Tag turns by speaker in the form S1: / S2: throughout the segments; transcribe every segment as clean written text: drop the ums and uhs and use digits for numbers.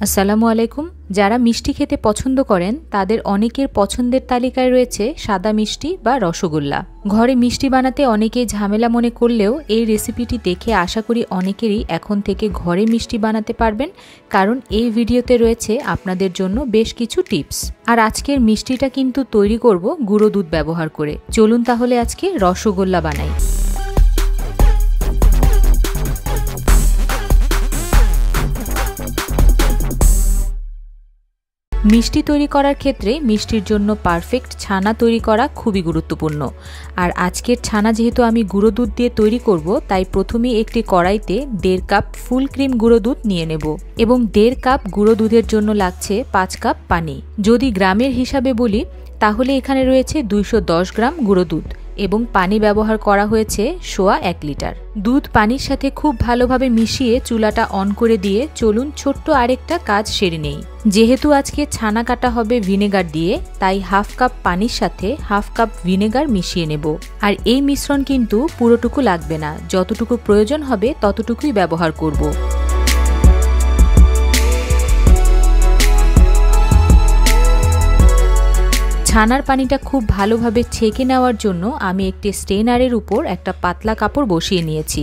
S1: আসসালামু আলাইকুম। যারা মিষ্টি খেতে পছন্দ করেন তাদের অনেকের পছন্দের তালিকায় রয়েছে সাদা মিষ্টি বা রসগোল্লা। ঘরে মিষ্টি বানাতে অনেকেই ঝামেলা মনে করলেও এই রেসিপিটি দেখে আশা করি অনেকেরই এখন থেকে ঘরে মিষ্টি বানাতে পারবেন, কারণ এই ভিডিওতে রয়েছে আপনাদের জন্য বেশ কিছু টিপস। আর আজকের মিষ্টিটা কিন্তু তৈরি করব গুঁড়ো দুধ ব্যবহার করে। চলুন তাহলে আজকে রসগোল্লা বানাই। মিষ্টি তৈরি করার ক্ষেত্রে মিষ্টির জন্য পারফেক্ট ছানা তৈরি করা খুবই গুরুত্বপূর্ণ। আর আজকের ছানা যেহেতু আমি গুঁড়ো দুধ দিয়ে তৈরি করব, তাই প্রথমেই একটি কড়াইতে 1.5 কাপ ফুল ক্রিম গুঁড়ো দুধ নিয়ে নেব এবং 1.5 কাপ গুঁড়ো দুধের জন্য লাগছে 5 কাপ পানি। যদি গ্রামের হিসাবে বলি তাহলে এখানে রয়েছে 210 গ্রাম গুঁড়ো দুধ এবং পানি ব্যবহার করা হয়েছে 1.25 লিটার। দুধ পানির সাথে খুব ভালোভাবে মিশিয়ে চুলাটা অন করে দিয়ে চলুন ছোট্ট আরেকটা কাজ সেরে নেই। যেহেতু আজকে ছানা কাটা হবে ভিনেগার দিয়ে, তাই 1/2 কাপ পানির সাথে 1/2 কাপ ভিনেগার মিশিয়ে নেব। আর এই মিশ্রণ কিন্তু পুরোটুকু লাগবে না, যতটুকু প্রয়োজন হবে ততটুকুই ব্যবহার করব। ছানার পানিটা খুব ভালোভাবে ছেঁকে নেওয়ার জন্য আমি একটি স্ট্রেনারের উপর একটা পাতলা কাপড় বসিয়ে নিয়েছি।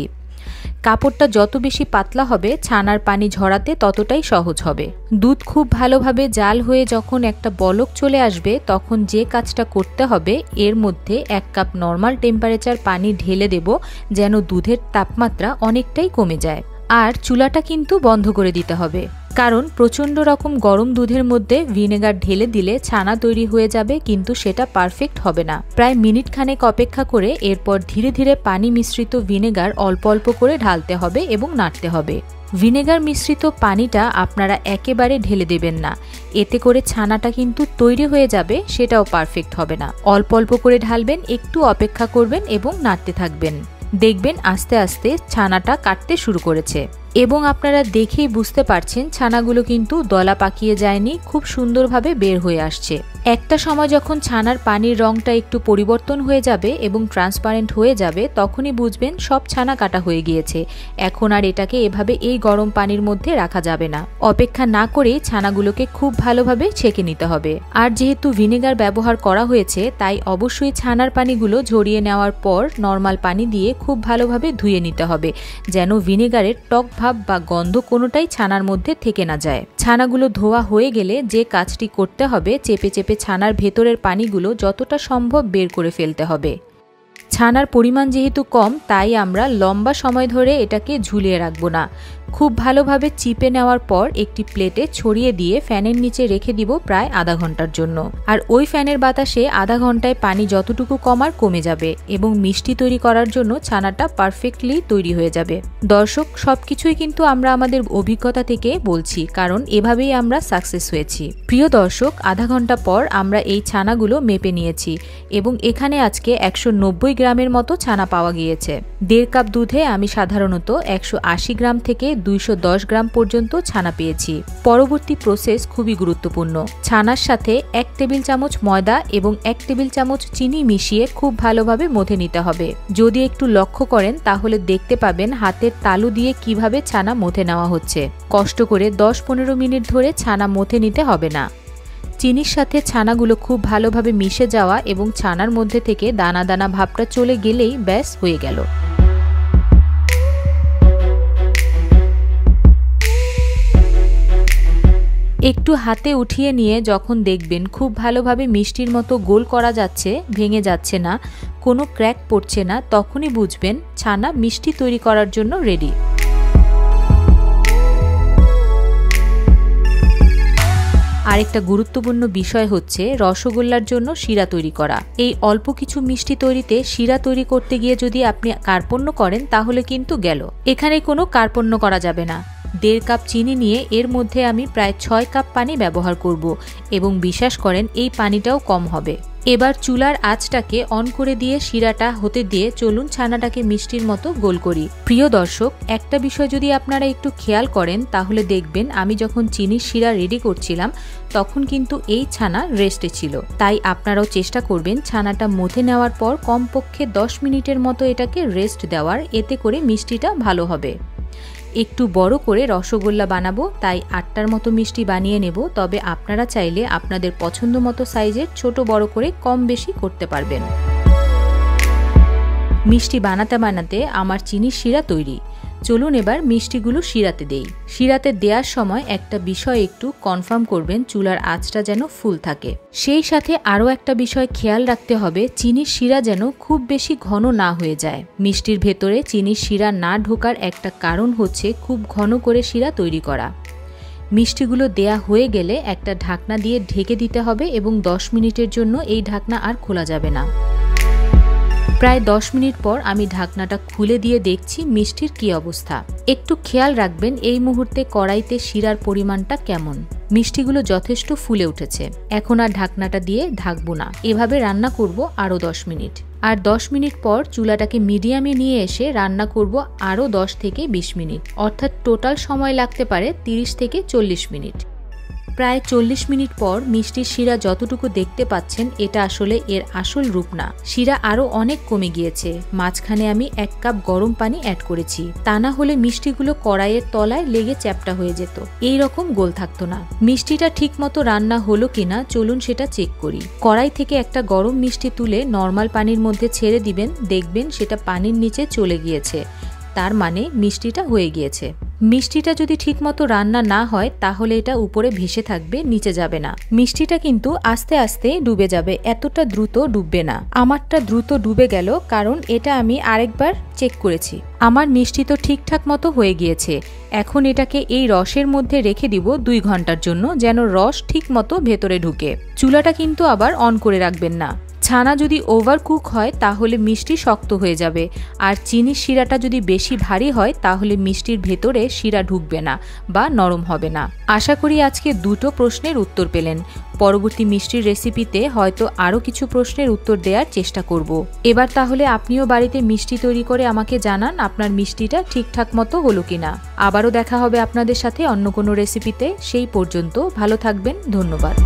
S1: কাপড়টা যত বেশি পাতলা হবে ছানার পানি ঝরাতে ততটাই সহজ হবে। দুধ খুব ভালোভাবে জাল হয়ে যখন একটা বলক চলে আসবে তখন যে কাজটা করতে হবে, এর মধ্যে 1 কাপ নর্মাল টেম্পারেচার পানি ঢেলে দেব যেন দুধের তাপমাত্রা অনেকটাই কমে যায়। আর চুলাটা কিন্তু বন্ধ করে দিতে হবে, কারণ প্রচণ্ড রকম গরম দুধের মধ্যে ভিনেগার ঢেলে দিলে ছানা তৈরি হয়ে যাবে, কিন্তু সেটা পারফেক্ট হবে না। প্রায় মিনিট খানেক অপেক্ষা করে এরপর ধীরে ধীরে পানি মিশ্রিত ভিনেগার অল্প অল্প করে ঢালতে হবে এবং নাড়তে হবে। ভিনেগার মিশ্রিত পানিটা আপনারা একেবারে ঢেলে দেবেন না, এতে করে ছানাটা কিন্তু তৈরি হয়ে যাবে, সেটাও পারফেক্ট হবে না। অল্প অল্প করে ঢালবেন, একটু অপেক্ষা করবেন এবং নাড়তে থাকবেন। দেখবেন আস্তে আস্তে ছানাটা কাটতে শুরু করেছে এবং আপনারা দেখেই বুঝতে পারছেন ছানাগুলো কিন্তু দলা পাকিয়ে যায়নি, খুব সুন্দরভাবে বের হয়ে আসছে। একটা সময় যখন ছানার পানির রংটা একটু পরিবর্তন হয়ে যাবে এবং ট্রান্সপারেন্ট হয়ে যাবে, তখনই বুঝবেন সব ছানা কাটা হয়ে গিয়েছে। এখন আর এটাকে এভাবে এই গরম পানির মধ্যে রাখা যাবে না। অপেক্ষা না করেই ছানাগুলোকে খুব ভালোভাবে ছেঁকে নিতে হবে। আর যেহেতু ভিনেগার ব্যবহার করা হয়েছে, তাই অবশ্যই ছানার পানিগুলো ঝরিয়ে নেওয়ার পর নর্মাল পানি দিয়ে খুব ভালোভাবে ধুয়ে নিতে হবে, যেন ভিনেগারের টক ভাব বা গন্ধ কোনোটাই ছানার মধ্যে থেকে না যায়। ছানাগুলো ধোয়া হয়ে গেলে যে কাজটি করতে হবে, চেপে চেপে ছানার ভেতরের পানিগুলো যতটা সম্ভব বের করে ফেলতে হবে। ছানার পরিমাণ যেহেতু কম, তাই আমরা লম্বা সময় ধরে এটাকে ঝুলিয়ে রাখবো না। খুব ভালোভাবে চিপে নেওয়ার পর একটি প্লেটে ছড়িয়ে দিয়ে ফ্যানের নিচে রেখে দিব প্রায় আধা ঘন্টার জন্য। আর ওই ফ্যানের বাতাসে আধা ঘন্টায় পানি যতটুকু কমার কমে যাবে এবং মিষ্টি তৈরি করার জন্য ছানাটা পারফেক্টলি তৈরি হয়ে যাবে। দর্শক, সবকিছুই কিন্তু আমরা আমাদের অভিজ্ঞতা থেকে বলছি, কারণ এভাবেই আমরা সাকসেস হয়েছি। প্রিয় দর্শক, আধা ঘন্টা পর আমরা এই ছানাগুলো মেপে নিয়েছি এবং এখানে আজকে 190 গ্রামের মতো ছানা পাওয়া গিয়েছে। 1.5 কাপ দুধে আমি সাধারণত 180 গ্রাম থেকে 210 গ্রাম পর্যন্ত ছানা পেয়েছি। পরবর্তী প্রসেস খুবই গুরুত্বপূর্ণ। ছানার সাথে 1 টেবিল চামচ ময়দা এবং 1 টেবিল চামচ চিনি মিশিয়ে খুব ভালোভাবে মথে নিতে হবে। যদি একটু লক্ষ্য করেন তাহলে দেখতে পাবেন হাতের তালু দিয়ে কিভাবে ছানা মথে নেওয়া হচ্ছে। কষ্ট করে 10-15 মিনিট ধরে ছানা মথে নিতে হবে না। চিনির সাথে ছানাগুলো খুব ভালোভাবে মিশে যাওয়া এবং ছানার মধ্যে থেকে দানা দানা ভাবটা চলে গেলেই ব্যাস হয়ে গেল। একটু হাতে উঠিয়ে নিয়ে যখন দেখবেন খুব ভালোভাবে মিষ্টির মতো গোল করা যাচ্ছে, ভেঙে যাচ্ছে না, কোনো ক্র্যাক পড়ছে না, তখনই বুঝবেন ছানা মিষ্টি তৈরি করার জন্য রেডি। আরেকটা গুরুত্বপূর্ণ বিষয় হচ্ছে রসগোল্লার জন্য শিরা তৈরি করা। এই অল্প কিছু মিষ্টি তৈরিতে শিরা তৈরি করতে গিয়ে যদি আপনি কার্পণ্য করেন তাহলে কিন্তু গেল। এখানে কোনো কার্পণ্য করা যাবে না। 1.5 কাপ চিনি নিয়ে এর মধ্যে আমি প্রায় 6 কাপ পানি ব্যবহার করব এবং বিশ্বাস করেন এই পানিটাও কম হবে। এবার চুলার আঁচটাকে অন করে দিয়ে শিরাটা হতে দিয়ে চলুন ছানাটাকে মিষ্টির মতো গোল করি। প্রিয় দর্শক, একটা বিষয় যদি আপনারা একটু খেয়াল করেন তাহলে দেখবেন আমি যখন চিনির শিরা রেডি করছিলাম তখন কিন্তু এই ছানা রেস্টে ছিল। তাই আপনারাও চেষ্টা করবেন ছানাটা মথে নেওয়ার পর কমপক্ষে 10 মিনিটের মতো এটাকে রেস্ট দেওয়ার, এতে করে মিষ্টিটা ভালো হবে। একটু বড় করে রসগোল্লা বানাবো, তাই 8টার মতো মিষ্টি বানিয়ে নেব। তবে আপনারা চাইলে আপনাদের পছন্দ মতো সাইজের ছোট বড় করে কম বেশি করতে পারবেন। মিষ্টি বানাতে বানাতে আমার চিনির শিরা তৈরি। চলুন এবার মিষ্টিগুলো শিরাতে দেই। শিরাতে দেওয়ার সময় একটা বিষয় একটু কনফার্ম করবেন, চুলার আঁচটা যেন ফুল থাকে। সেই সাথে আরও একটা বিষয় খেয়াল রাখতে হবে, চিনির শিরা যেন খুব বেশি ঘন না হয়ে যায়। মিষ্টির ভেতরে চিনির শিরা না ঢোকার একটা কারণ হচ্ছে খুব ঘন করে শিরা তৈরি করা। মিষ্টিগুলো দেয়া হয়ে গেলে একটা ঢাকনা দিয়ে ঢেকে দিতে হবে এবং 10 মিনিটের জন্য এই ঢাকনা আর খোলা যাবে না। প্রায় 10 মিনিট পর আমি ঢাকনাটা খুলে দিয়ে দেখছি মিষ্টির কি অবস্থা। একটু খেয়াল রাখবেন এই মুহূর্তে কড়াইতে শিরার পরিমাণটা কেমন। মিষ্টিগুলো যথেষ্ট ফুলে উঠেছে। এখন আর ঢাকনাটা দিয়ে ঢাকবো না, এভাবে রান্না করব আরও 10 মিনিট। আর 10 মিনিট পর চুলাটাকে মিডিয়ামে নিয়ে এসে রান্না করব আরও 10 থেকে 20 মিনিট, অর্থাৎ টোটাল সময় লাগতে পারে 30 থেকে 40 মিনিট। প্রায় 40 মিনিট পর মিষ্টির শিরা যতটুকু দেখতে পাচ্ছেন এটা আসলে এর আসল রূপ না। শিরা আরও অনেক কমে গিয়েছে। মাঝখানে আমি 1 কাপ গরম পানি অ্যাড করেছি, তা না হলে মিষ্টিগুলো কড়াইয়ের তলায় লেগে চ্যাপ্টা হয়ে যেত, এই রকম গোল থাকতো না। মিষ্টিটা ঠিক মতো রান্না হলো কিনা চলুন সেটা চেক করি। কড়াই থেকে একটা গরম মিষ্টি তুলে নর্মাল পানির মধ্যে ছেড়ে দিবেন, দেখবেন সেটা পানির নিচে চলে গিয়েছে, তার মানে মিষ্টিটা হয়ে গিয়েছে। মিষ্টিটা যদি ঠিকমতো রান্না না হয় তাহলে এটা উপরে ভেসে থাকবে, নিচে যাবে না। মিষ্টিটা কিন্তু আস্তে আস্তে ডুবে যাবে, এতটা দ্রুত ডুববে না। আমারটা দ্রুত ডুবে গেল কারণ এটা আমি আরেকবার চেক করেছি। আমার মিষ্টি তো ঠিকঠাক মতো হয়ে গিয়েছে। এখন এটাকে এই রসের মধ্যে রেখে দিব 2 ঘন্টার জন্য, যেন রস ঠিক মতো ভেতরে ঢুকে। চুলাটা কিন্তু আবার অন করে রাখবেন না। ছানা যদি ওভার কুক হয় তাহলে মিষ্টি শক্ত হয়ে যাবে, আর চিনির শিরাটা যদি বেশি ভারী হয় তাহলে মিষ্টির ভেতরে শিরা ঢুকবে না বা নরম হবে না। আশা করি আজকে 2টো প্রশ্নের উত্তর পেলেন। পরবর্তী মিষ্টির রেসিপিতে হয়তো আরও কিছু প্রশ্নের উত্তর দেওয়ার চেষ্টা করব। এবার তাহলে আপনিও বাড়িতে মিষ্টি তৈরি করে আমাকে জানান আপনার মিষ্টিটা ঠিকঠাক মতো হলো কিনা। আবারও দেখা হবে আপনাদের সাথে অন্য কোনো রেসিপিতে। সেই পর্যন্ত ভালো থাকবেন, ধন্যবাদ।